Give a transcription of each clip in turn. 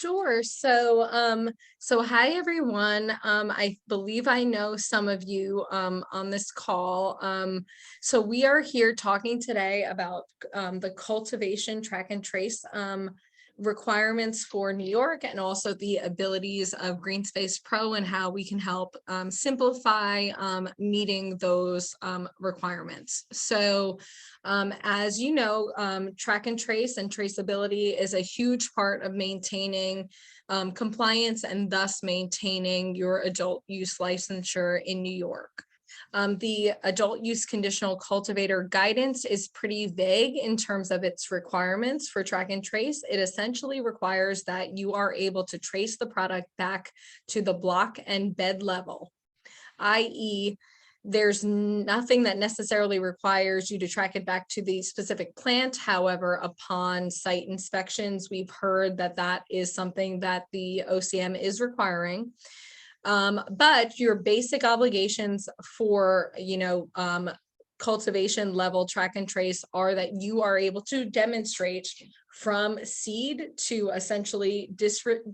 Sure. So hi everyone. I believe I know some of you on this call. So we are here talking today about the cultivation track and trace requirements for New York, and also the abilities of GreenSpace Pro and how we can help simplify meeting those requirements. So as you know, track and trace and traceability is a huge part of maintaining compliance and thus maintaining your adult use licensure in New York. The adult use conditional cultivator guidance is pretty vague in terms of its requirements for track and trace. It essentially requires that you are able to trace the product back to the block and bed level, i.e., there's nothing that necessarily requires you to track it back to the specific plant. However, upon site inspections, we've heard that that is something that the OCM is requiring. But your basic obligations for, cultivation level track and trace are that you are able to demonstrate from seed to essentially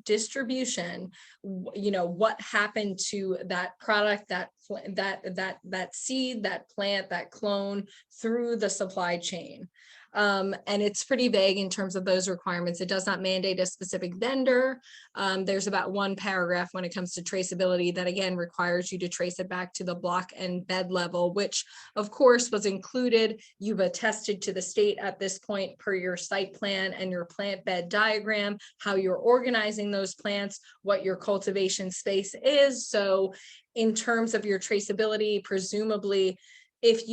distribution, what happened to that product, that seed, that plant, that clone through the supply chain. And it's pretty vague in terms of those requirements. It does not mandate a specific vendor. There's about one paragraph when it comes to traceability that again requires you to trace it back to the block and bed level, which of course was included. You've attested to the state at this point per your site plan and your plant bed diagram, how you're organizing those plants, what your cultivation space is. So in terms of your traceability, presumably, if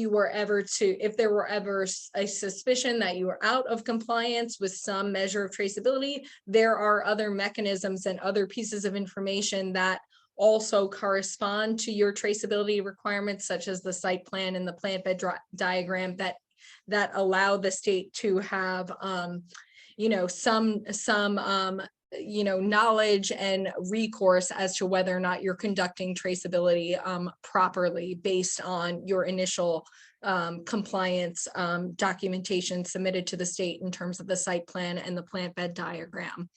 there were ever a suspicion that you were out of compliance with some measure of traceability, there are other mechanisms and other pieces of information that also correspond to your traceability requirements, such as the site plan and the plant bed diagram that allow the state to have some knowledge and recourse as to whether or not you're conducting traceability properly based on your initial compliance documentation submitted to the state in terms of the site plan and the plant bed diagram.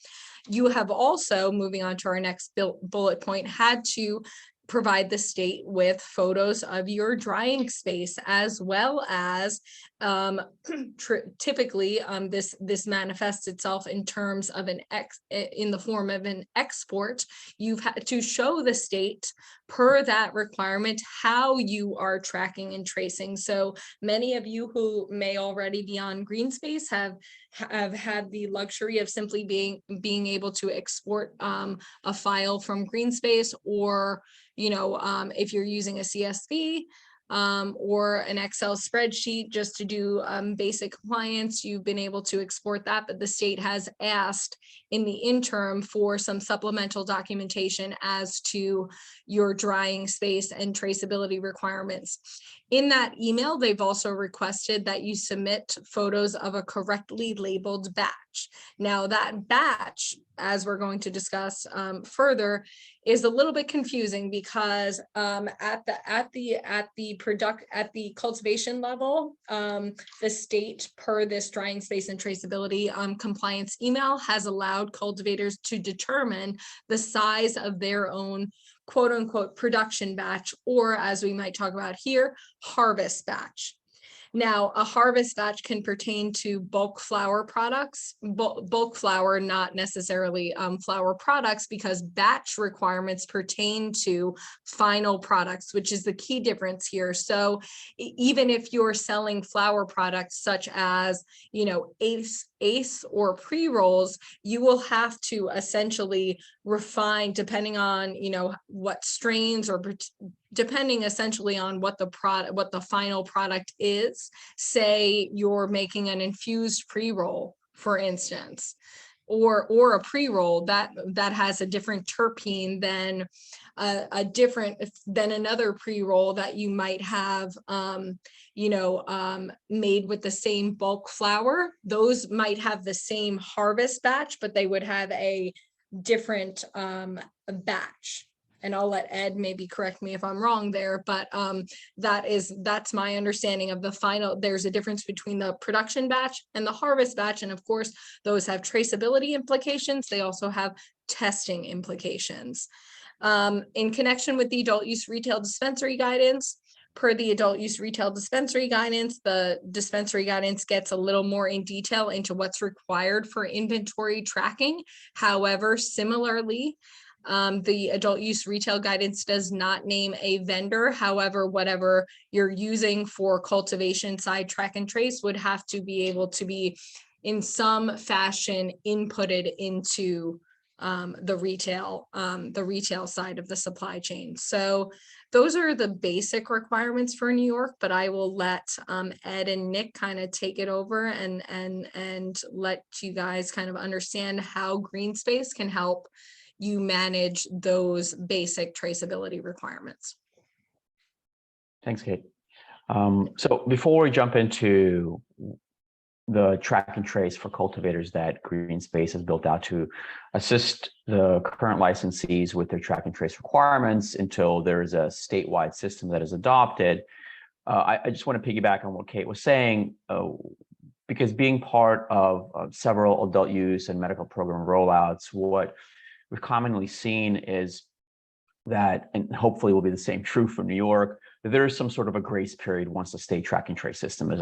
You have also, moving on to our next bullet point, had to provide the state with photos of your drying space, as well as typically this manifests itself in terms of in the form of an export. You've had to show the state per that requirement how you are tracking and tracing. So many of you who may already be on GreenSpace have had the luxury of simply being able to export a file from GreenSpace, or if you're using a CSV or an Excel spreadsheet just to do basic compliance, you've been able to export that, but the state has asked in the interim for some supplemental documentation as to your drying space and traceability requirements. In that email, they've also requested that you submit photos of a correctly labeled batch. Now that batch, as we're going to discuss further, is a little bit confusing because at the cultivation level, the state, per this drying space and traceability compliance email, has allowed cultivators to determine the size of their own quote unquote production batch, or as we might talk about here, harvest batch. Now, a harvest batch can pertain to bulk flower products, bulk flower, not necessarily flower products, because batch requirements pertain to final products, which is the key difference here. So even if you're selling flower products such as, ACE or pre-rolls, you will have to essentially refine depending on, what strains, or depending essentially on what the final product is. Say you're making an infused pre-roll, for instance, or a pre-roll that has a different terpene than another pre-roll that you might have made with the same bulk flower. Those might have the same harvest batch, but they would have a different batch. and I'll let Ed maybe correct me if I'm wrong there, but that's my understanding of the final. There's a difference between the production batch and the harvest batch, and of course those have traceability implications. They also have testing implications. In connection with the adult use retail dispensary guidance, per the adult use retail dispensary guidance, the dispensary guidance gets a little more in detail into what's required for inventory tracking. However, similarly, the adult use retail guidance does not name a vendor. However, whatever you're using for cultivation side track and trace would have to be able to be in some fashion inputted into the retail side of the supply chain. So those are the basic requirements for New York, but I will let Ed and Nick kind of take it over and let you guys kind of understand how GreenSpace can help you manage those basic traceability requirements. Thanks, Kate. So before we jump into the track and trace for cultivators that GreenSpace has built out to assist the current licensees with their track and trace requirements until there's a statewide system that is adopted, I just want to piggyback on what Kate was saying, because being part of several adult use and medical program rollouts, what we've commonly seen is that, and hopefully will be the same true for New York, that there is some sort of a grace period once the state track and trace system is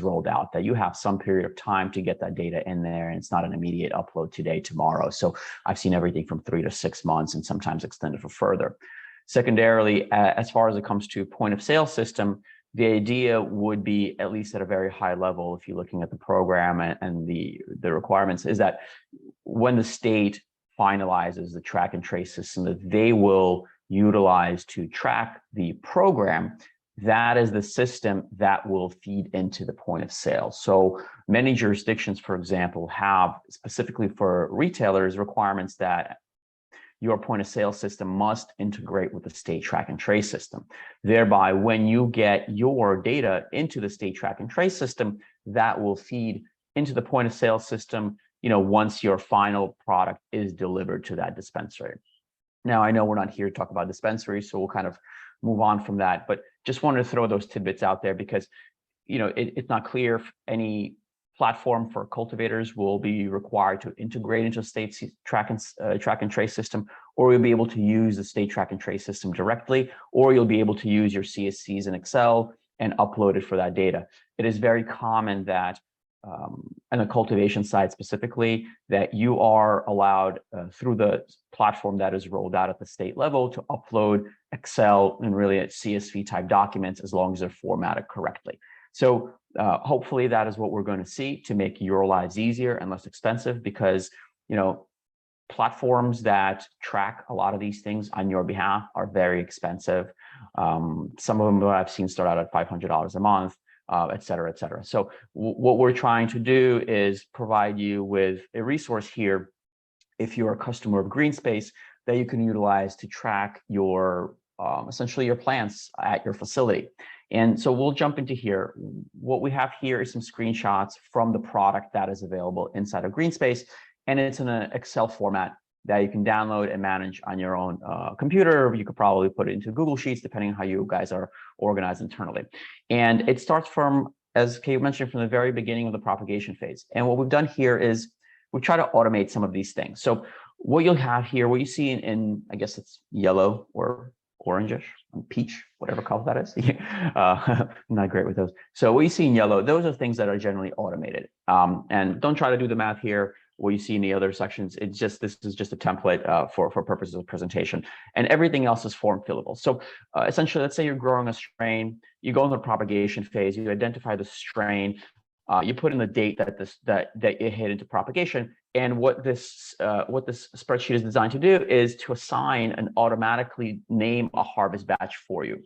rolled out, that you have some period of time to get that data in there, and it's not an immediate upload today, tomorrow. So I've seen everything from 3 to 6 months and sometimes extended for further. Secondarily, as far as it comes to point of sale system, the idea would be, at least at a very high level, if you're looking at the program and the requirements, is that when the state finalizes the track and trace system that they will utilize to track the program, that is the system that will feed into the point of sale. So many jurisdictions, for example, have specifically for retailers requirements that your point of sale system must integrate with the state track and trace system. Thereby, when you get your data into the state track and trace system, that will feed into the point of sale system, once your final product is delivered to that dispensary. Now, I know we're not here to talk about dispensaries, so we'll kind of move on from that, but just wanted to throw those tidbits out there because, it's not clear if any platform for cultivators will be required to integrate into state's track and trace system, or you'll be able to use the state track and trace system directly, or you'll be able to use your CSCs in Excel and upload it for that data. It is very common that on the cultivation side specifically, that you are allowed through the platform that is rolled out at the state level to upload Excel and really CSV type documents as long as they're formatted correctly. So hopefully that is what we're going to see to make your lives easier and less expensive, because platforms that track a lot of these things on your behalf are very expensive. Some of them I've seen start out at $500 a month. Et cetera, et cetera. So what we're trying to do is provide you with a resource here, if you're a customer of GreenSpace, that you can utilize to track your essentially your plants at your facility. And so we'll jump into here. What we have here is some screenshots from the product that is available inside of GreenSpace, and it's in an Excel format that you can download and manage on your own computer. You could probably put it into Google Sheets, depending on how you guys are organized internally. And it starts from, as Kate mentioned, from the very beginning of the propagation phase. And what we've done here is we try to automate some of these things. So what you'll have here, what you see in I guess it's yellow or orangish, peach, whatever color that is. I'm not great with those. So what you see in yellow, those are things that are generally automated. And don't try to do the math here. What you see in the other sections, this is just a template for purposes of presentation, and everything else is form fillable. So essentially, let's say you're growing a strain, you go into the propagation phase, you identify the strain, you put in the date that it hit into propagation, and what this spreadsheet is designed to do is to assign and automatically name a harvest batch for you.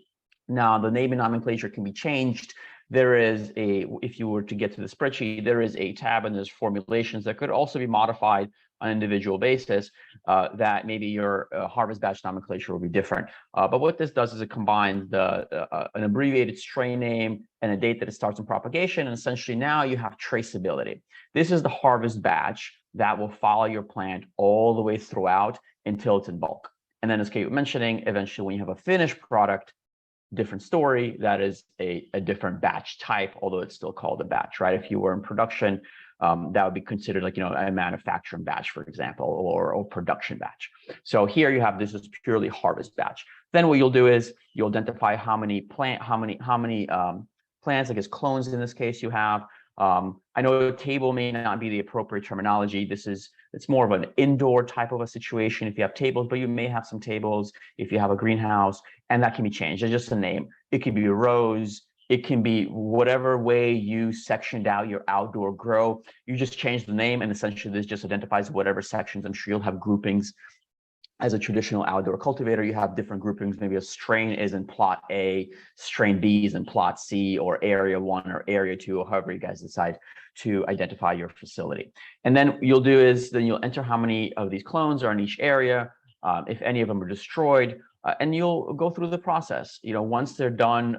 Now, the naming nomenclature can be changed. There is if you were to get to the spreadsheet, there is a tab and there's formulations that could also be modified on an individual basis, that maybe your harvest batch nomenclature will be different. But what this does is it combines an abbreviated strain name and a date that it starts in propagation, and essentially now you have traceability. This is the harvest batch that will follow your plant all the way throughout until it's in bulk. And then as Kate was mentioning, eventually when you have a finished product, different story, that is a different batch type, although it's still called a batch, right? If you were in production, that would be considered like, a manufacturing batch, for example, or production batch. So here you have, this is purely harvest batch. Then what you'll do is you'll identify how many plants, I guess clones in this case you have. I know table may not be the appropriate terminology. It's more of an indoor type of a situation if you have tables, but you may have some tables if you have a greenhouse, and that can be changed. It's just a name. It could be rows. It can be whatever way you sectioned out your outdoor grow. You just change the name, and essentially this just identifies whatever sections. I'm sure you'll have groupings. As a traditional outdoor cultivator, you have different groupings. Maybe a strain is in plot A, strain B is in plot C, or area 1 or area 2, or however you guys decide to identify your facility. And then you'll do is then you'll enter how many of these clones are in each area, if any of them are destroyed, and you'll go through the process. Once they're done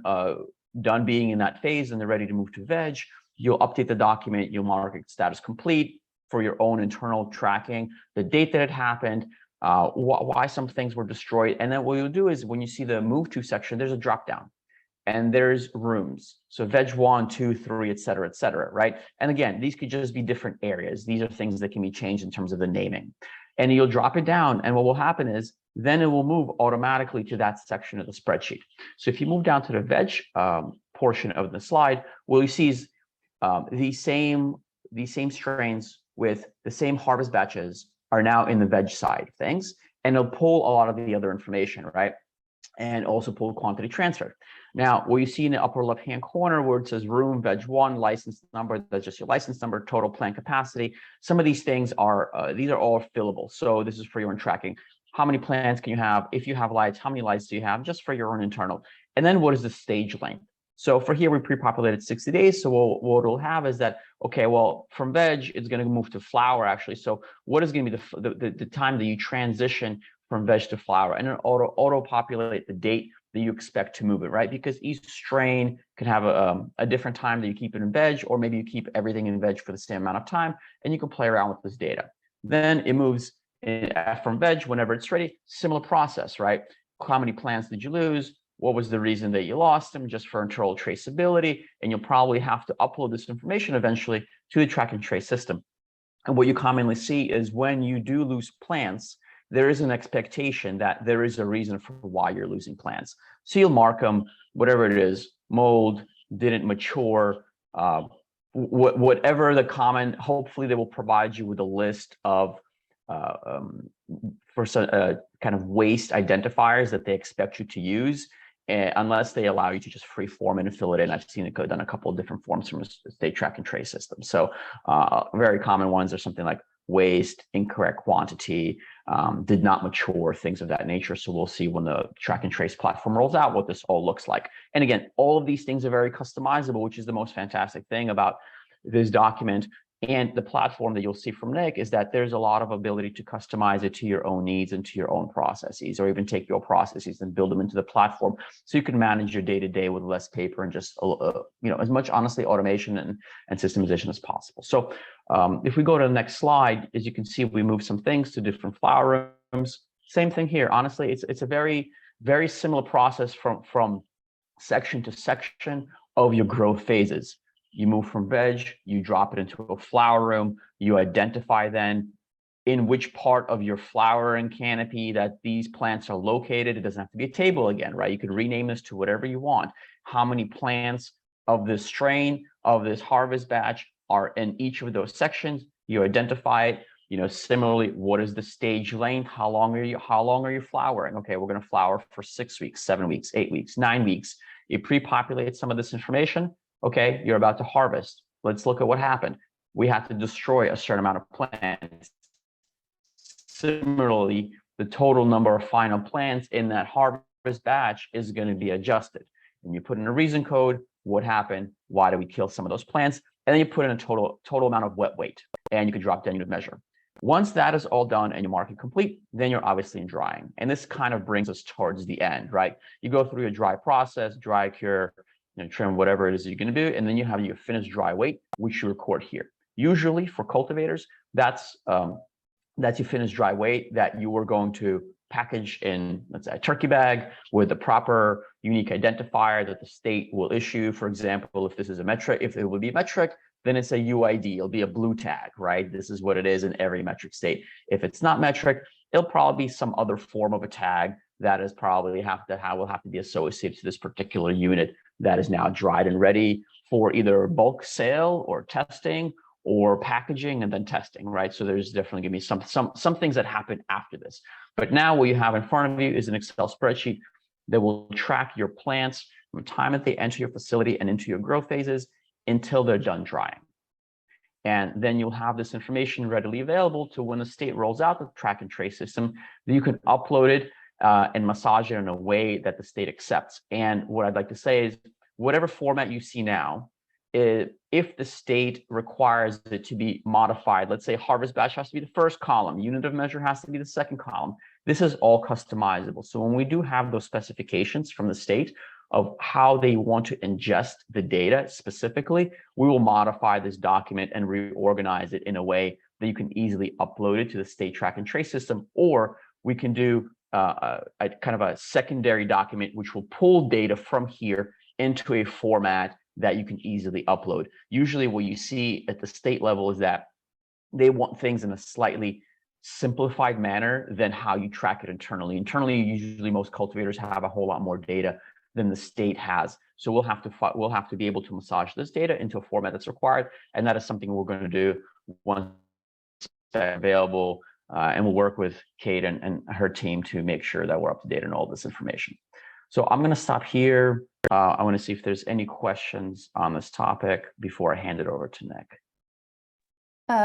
being in that phase and they're ready to move to veg, you'll update the document, you'll mark it status complete for your own internal tracking, the date that it happened, why some things were destroyed. And then what you'll do is when you see the move to section, there's a drop down and there's rooms. So veg 1, 2, 3, et cetera, right? And again, these could just be different areas. These are things that can be changed in terms of the naming. And you'll drop it down. And what will happen is then it will move automatically to that section of the spreadsheet. So if you move down to the veg portion of the slide, what you see is these same strains with the same harvest batches are now in the veg side of things, and it'll pull a lot of the other information, right? And also pull quantity transfer. Now, what you see in the upper left-hand corner where it says room, veg 1, license number, that's just your license number, total plant capacity. Some of these things are, these are all fillable. So this is for your own tracking. How many plants can you have? If you have lights, how many lights do you have? Just for your own internal. And then what is the stage length? So for here, we pre-populated 60 days. So what it'll have is that, okay, well, from veg, it's going to move to flower, actually. So what is going to be the time that you transition from veg to flower? And then auto-populate the date that you expect to move it, right? Because each strain can have a different time that you keep it in veg, or maybe you keep everything in veg for the same amount of time, and you can play around with this data. Then it moves from veg whenever it's ready. Similar process, right? How many plants did you lose? What was the reason that you lost them, just for internal traceability? And you'll probably have to upload this information eventually to the track and trace system. And what you commonly see is when you do lose plants, there is an expectation that there is a reason for why you're losing plants. So you'll mark them, whatever it is, mold, didn't mature, whatever the common, hopefully they will provide you with a list of for kind of waste identifiers that they expect you to use, unless they allow you to just free form it and fill it in. I've seen it done a couple of different forms from a state track and trace system. So very common ones are something like waste, incorrect quantity, did not mature, things of that nature. So we'll see when the track and trace platform rolls out what this all looks like. And again, all of these things are very customizable, which is the most fantastic thing about this document. And the platform that you'll see from Nick is that there's a lot of ability to customize it to your own needs and to your own processes, or even take your processes and build them into the platform so you can manage your day-to-day with less paper and just as much, honestly, automation and systemization as possible. So if we go to the next slide, as you can see, we move some things to different flower rooms. Same thing here. Honestly, it's a very, very similar process from section to section of your growth phases. You move from veg, you drop it into a flower room, you identify then in which part of your flowering canopy that these plants are located. It doesn't have to be a table again, right? You could rename this to whatever you want. How many plants of this strain, of this harvest batch are in each of those sections? You identify it. Similarly, what is the stage length? How long are you flowering? Okay, we're going to flower for 6 weeks, 7 weeks, 8 weeks, 9 weeks. You pre-populate some of this information. Okay, you're about to harvest. Let's look at what happened. We had to destroy a certain amount of plants. Similarly, the total number of final plants in that harvest batch is going to be adjusted. And you put in a reason code, what happened, why did we kill some of those plants, and then you put in a total amount of wet weight, and you could drop down your measure. Once that is all done and you mark it complete, then you're obviously in drying. And this kind of brings us towards the end, right? You go through your dry process, dry cure, trim, whatever it is you're going to do, and then you have your finished dry weight, which you record here. Usually for cultivators, that's your finished dry weight that you are going to packaged in, let's say, a turkey bag with the proper unique identifier that the state will issue. For example, if this is a metric, if it will be metric, then it's a UID, it'll be a blue tag, right? This is what it is in every metric state. If it's not metric, it'll probably be some other form of a tag that is probably will have to be associated to this particular unit that is now dried and ready for either bulk sale or testing or packaging and then testing, right? So there's definitely gonna be some things that happen after this. But now what you have in front of you is an Excel spreadsheet that will track your plants from the time that they enter your facility and into your growth phases until they're done drying. And then you'll have this information readily available to when the state rolls out the track and trace system, that you can upload it and massage it in a way that the state accepts. And what I'd like to say is, whatever format you see now, if the state requires it to be modified, let's say harvest batch has to be the first column, unit of measure has to be the second column, this is all customizable. So when we do have those specifications from the state of how they want to ingest the data specifically, we will modify this document and reorganize it in a way that you can easily upload it to the state track and trace system, or we can do a kind of a secondary document which will pull data from here into a format that you can easily upload. Usually what you see at the state level is that they want things in a slightly simplified manner than how you track it internally. Internally, usually most cultivators have a whole lot more data than the state has. So we'll have to be able to massage this data into a format that's required. And that is something we're going to do once that's available. And we'll work with Kate and her team to make sure that we're up to date on all this information. So I'm going to stop here. I want to see if there's any questions on this topic before I hand it over to Nick.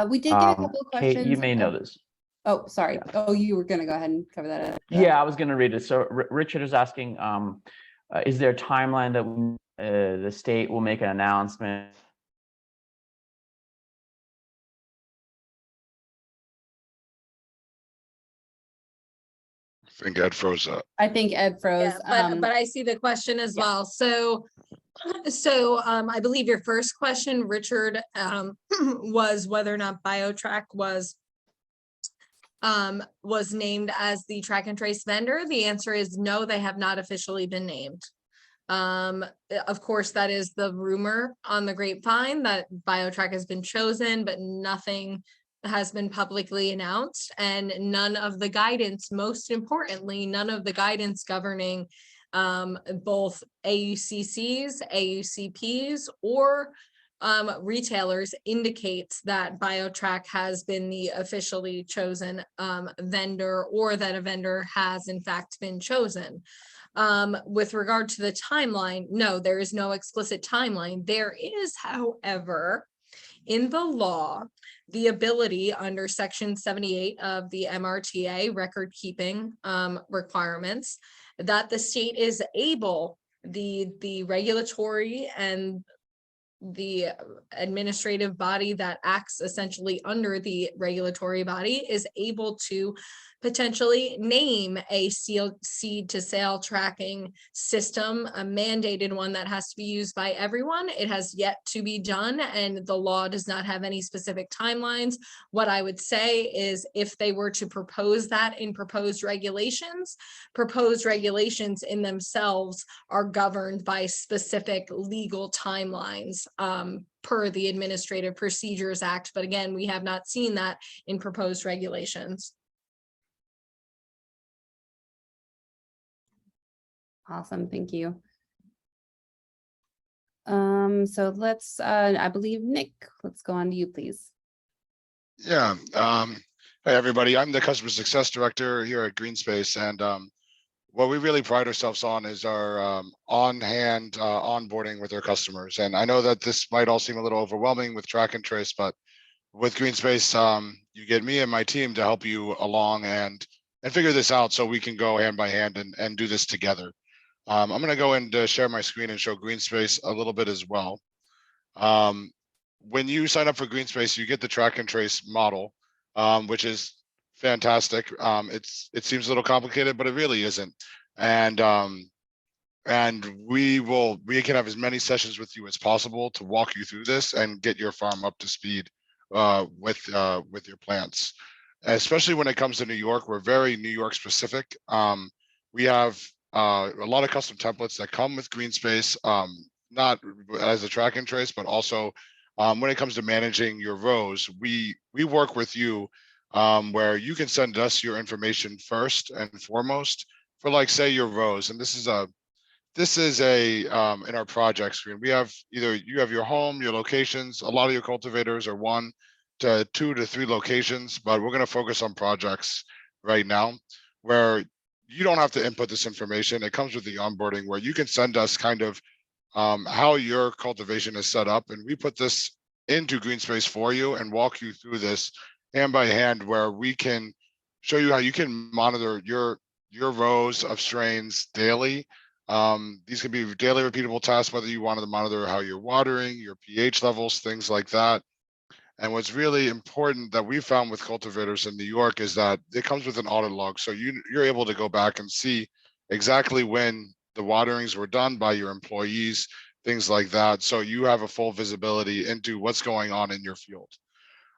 We did get a couple of questions. Kate, you may know this. Oh, sorry. Yeah. Oh, you were going to go ahead and cover that. Yeah, I was going to read it. So Richard is asking, is there a timeline that the state will make an announcement? I think Ed froze up. I think Ed froze. Yeah, but I see the question as well. So I believe your first question, Richard, was whether or not BioTrack was named as the track and trace vendor. The answer is no, they have not officially been named. Of course, that is the rumor on the grapevine that BioTrack has been chosen, but nothing has been publicly announced, and none of the guidance, most importantly, none of the guidance governing both AUCCs, AUCPs, or retailers indicates that BioTrack has been the officially chosen vendor, or that a vendor has in fact been chosen. With regard to the timeline, no, there is no explicit timeline. There is, however, in the law, the ability under Section 78 of the MRTA record keeping requirements that the state is able, the regulatory and the administrative body that acts essentially under the regulatory body is able to potentially name a seed to sale tracking system, a mandated one that has to be used by everyone. It has yet to be done, and the law does not have any specific timelines. What I would say is, if they were to propose that in proposed regulations in themselves are governed by specific legal timelines per the Administrative Procedures Act. But again, we have not seen that in proposed regulations. Awesome, thank you. So let's, I believe, Nick, let's go on to you, please. Yeah. Hi, everybody. I'm the Customer Success Director here at GreenSpace, and what we really pride ourselves on is our on-hand onboarding with our customers. And I know that this might all seem a little overwhelming with track and trace, but with GreenSpace, you get me and my team to help you along and figure this out so we can go hand by hand and do this together. I'm going to go and share my screen and show GreenSpace a little bit as well. When you sign up for GreenSpace, you get the track and trace model, which is fantastic. It seems a little complicated, but it really isn't. And we can have as many sessions with you as possible to walk you through this and get your farm up to speed with your plants. especially when it comes to New York. We're very New York specific. We have a lot of custom templates that come with GreenSpace, not as a track and trace, but also when it comes to managing your rows, we work with you where you can send us your information first and foremost for, like, say, your rows. And this is a in our project screen, we have either you have your home, your locations. A lot of your cultivators are 1 to 2 to 3 locations, but we're going to focus on projects right now where you don't have to input this information. It comes with the onboarding where you can send us kind of how your cultivation is set up, and we put this into GreenSpace for you and walk you through this hand by hand, where we can show you how you can monitor your rows of strains daily. These can be daily repeatable tasks, whether you wanted to monitor how you're watering, your pH levels, things like that. And what's really important that we found with cultivators in New York is that it comes with an audit log. So you're able to go back and see exactly when the waterings were done by your employees, things like that. So you have a full visibility into what's going on in your field.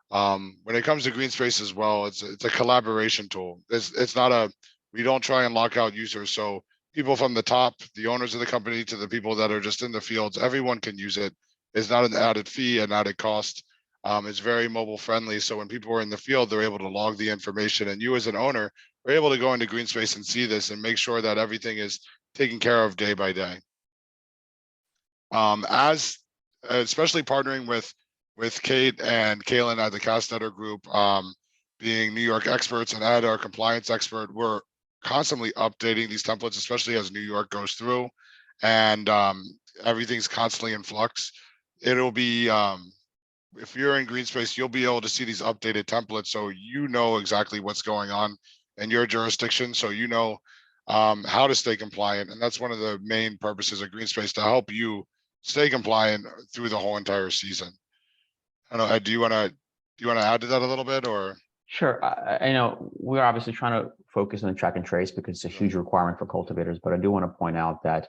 When it comes to GreenSpace as well, it's a collaboration tool. It's not a, we don't try and lock out users. So people from the top, the owners of the company, to the people that are just in the fields, everyone can use it. It's not an added fee, an added cost. It's very mobile friendly. So when people are in the field, they're able to log the information, and you as an owner are able to go into GreenSpace and see this and make sure that everything is taken care of day by day. Especially partnering with Kate and Kaylin at the Castetter Group, being New York experts, and Ed, our compliance expert, we're constantly updating these templates, especially as New York goes through, and everything's constantly in flux. It'll be if you're in GreenSpace, you'll be able to see these updated templates, so you know exactly what's going on in your jurisdiction, so you know how to stay compliant. And that's one of the main purposes of GreenSpace, to help you stay compliant through the whole entire season. I don't know, Ed, do you want to add to that a little bit, or? Sure. I know we're obviously trying to focus on track and trace because it's a huge requirement for cultivators, but I do want to point out that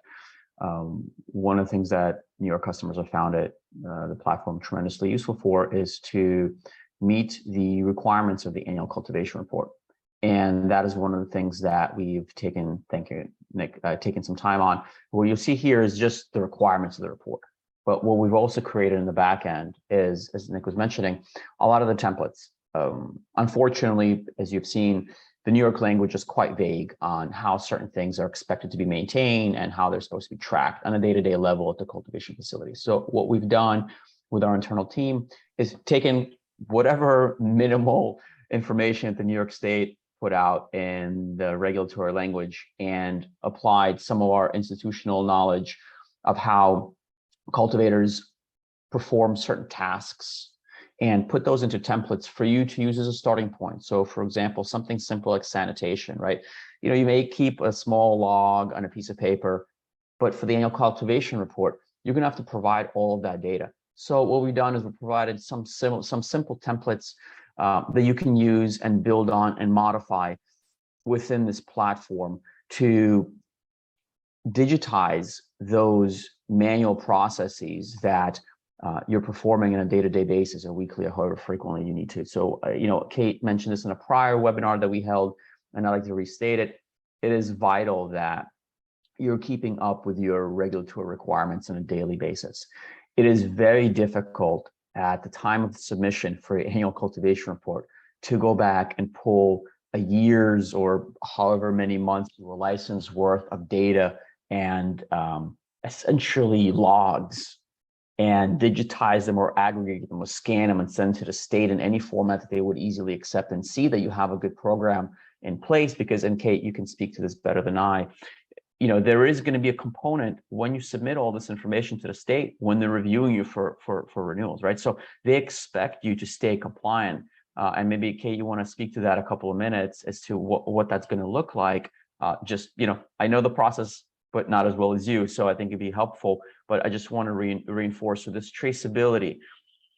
one of the things that New York customers have found it the platform tremendously useful for is to meet the requirements of the annual cultivation report. And that is one of the things that we've taken, thank you, Nick, taken some time on. What you'll see here is just the requirements of the report. But what we've also created in the back end is, as Nick was mentioning, a lot of the templates. Unfortunately, as you've seen, the New York language is quite vague on how certain things are expected to be maintained and how they're supposed to be tracked on a day-to-day level at the cultivation facility. So what we've done with our internal team is taken whatever minimal information that the New York State put out in the regulatory language and applied some of our institutional knowledge of how cultivators perform certain tasks and put those into templates for you to use as a starting point. So for example, something simple like sanitation, right? You know, you may keep a small log on a piece of paper, but for the annual cultivation report, you're gonna have to provide all of that data. So what we've done is we've provided some simple templates that you can use and build on and modify within this platform to digitize those manual processes that you're performing on a day-to-day basis, or weekly, or however frequently you need to. So, you know, Kate mentioned this in a prior webinar that we held, and I'd like to restate it. It is vital that you're keeping up with your regulatory requirements on a daily basis. It is very difficult at the time of the submission for an annual cultivation report to go back and pull a year's or however many months of a license worth of data and essentially logs, and digitize them or aggregate them or scan them and send to the state in any format that they would easily accept and see that you have a good program in place. Because, and Kate, you can speak to this better than I, you know, there is going to be a component when you submit all this information to the state when they're reviewing you for renewals, right? So they expect you to stay compliant. And maybe, Kate, you want to speak to that a couple of minutes as to what that's going to look like. Just, you know, I know the process, but not as well as you. So I think it'd be helpful, but I just want to reinforce with this traceability,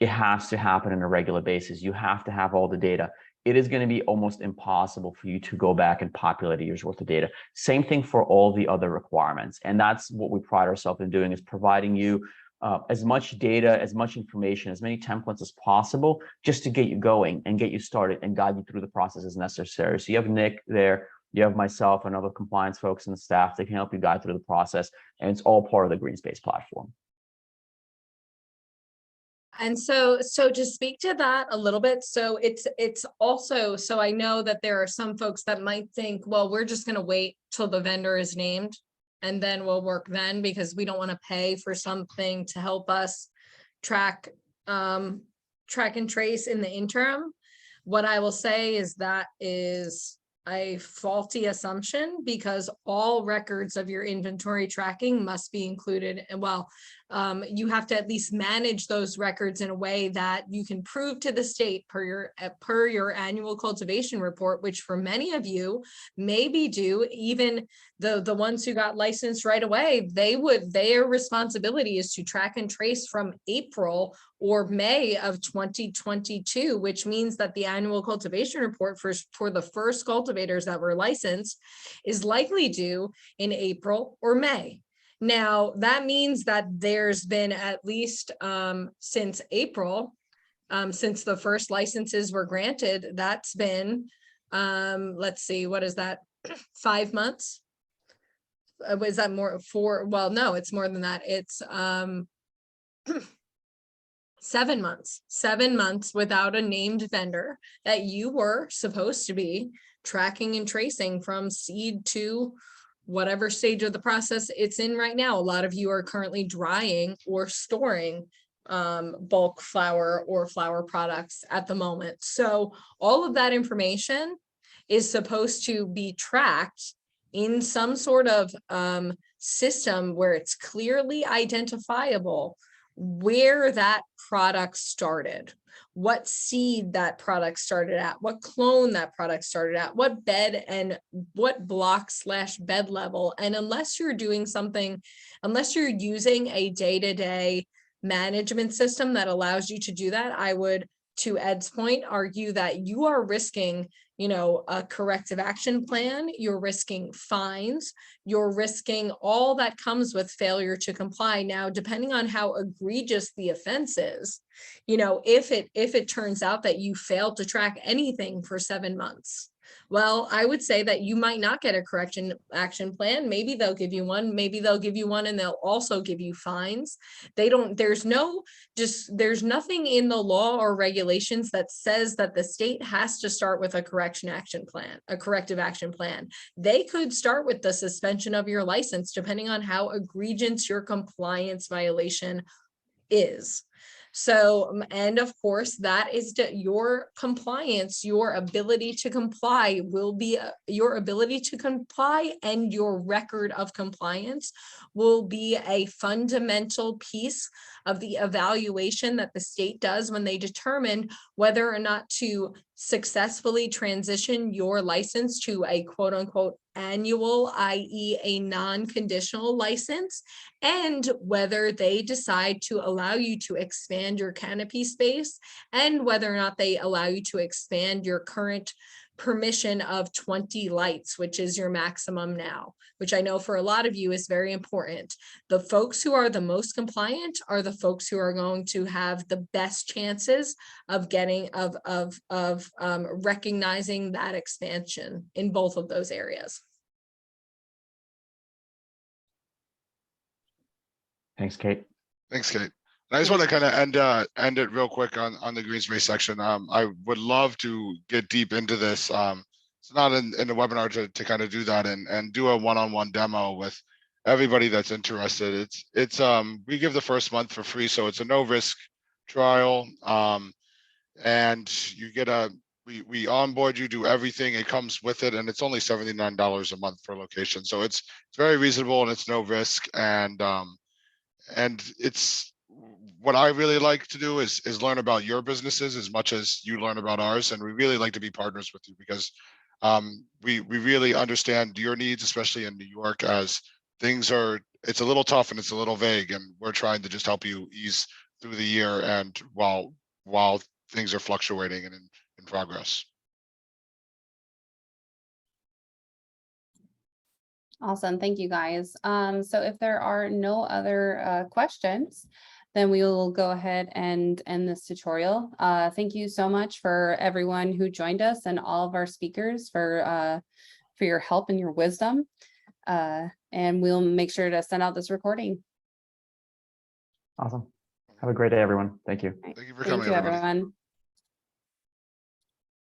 it has to happen on a regular basis. You have to have all the data. It is going to be almost impossible for you to go back and populate a year's worth of data. Same thing for all the other requirements. And that's what we pride ourselves in doing, is providing you as much data, as much information, as many templates as possible, just to get you going and get you started and guide you through the process as necessary. So you have Nick there, you have myself and other compliance folks and the staff that can help you guide through the process, and it's all part of the GreenSpace platform. And so to speak to that a little bit, so it's also, so I know that there are some folks that might think, well, we're just going to wait till the vendor is named and then we'll work then, because we don't want to pay for something to help us track and trace in the interim. What I will say is that is a faulty assumption, because all records of your inventory tracking must be included. And well, you have to at least manage those records in a way that you can prove to the state per your annual cultivation report, which for many of you may be due. Even the ones who got licensed right away, their responsibility is to track and trace from April or May of 2022, which means that the annual cultivation report for the first cultivators that were licensed is likely due in April or May. Now, that means that there's been at least since April, since the first licenses were granted, that's been, let's see, what is that, 5 months? Was that more? Well, no, it's more than that. It's 7 months, 7 months without a named vendor that you were supposed to be tracking and tracing from seed to whatever stage of the process it's in right now. A lot of you are currently drying or storing bulk flower or flower products at the moment. So all of that information is supposed to be tracked in some sort of system where it's clearly identifiable where that product started, what seed that product started at, what clone that product started at, what bed and what block/bed level. And unless you're doing something, unless you're using a day-to-day management system that allows you to do that, I would, to Ed's point, argue that you are risking, you know, a corrective action plan, you're risking fines, you're risking all that comes with failure to comply. Now, depending on how egregious the offense is, you know, if it turns out that you failed to track anything for 7 months, well, I would say that you might not get a correction action plan. Maybe they'll give you one, maybe they'll give you one and they'll also give you fines. There's nothing in the law or regulations that says that the state has to start with a corrective action plan. They could start with the suspension of your license, depending on how egregious your compliance violation is. So, and of course, that is your compliance, your ability to comply will be your ability to comply, and your record of compliance will be a fundamental piece of the evaluation that the state does when they determine whether or not to successfully transition your license to a quote unquote annual, i.e. a non-conditional license, and whether they decide to allow you to expand your canopy space, and whether or not they allow you to expand your current permission of 20 lights, which is your maximum now, which I know for a lot of you is very important. The folks who are the most compliant are the folks who are going to have the best chances of getting recognizing that expansion in both of those areas. Thanks, Kate. Thanks, Kate. I just want to kind of end it real quick on the GreenSpace section. I would love to get deep into this. It's not in the webinar to kind of do that and do a one-on-one demo with everybody that's interested. It's we give the first month for free, so it's a no risk trial. And you get we onboard you, do everything. It comes with it, and it's only $79 a month per location. So it's very reasonable and it's no risk. And it's what I really like to do is learn about your businesses as much as you learn about ours. And we really like to be partners with you because we really understand your needs, especially in New York, as things are, it's a little tough and it's a little vague, and we're trying to just help you ease through the year and while things are fluctuating and in progress. Awesome. Thank you, guys. So if there are no other questions, then we will go ahead and end this tutorial. Thank you so much for everyone who joined us and all of our speakers for your help and your wisdom. And we'll make sure to send out this recording. Awesome. Have a great day, everyone. Thank you. Right. Thank you for Thank coming, you, everybody. everyone.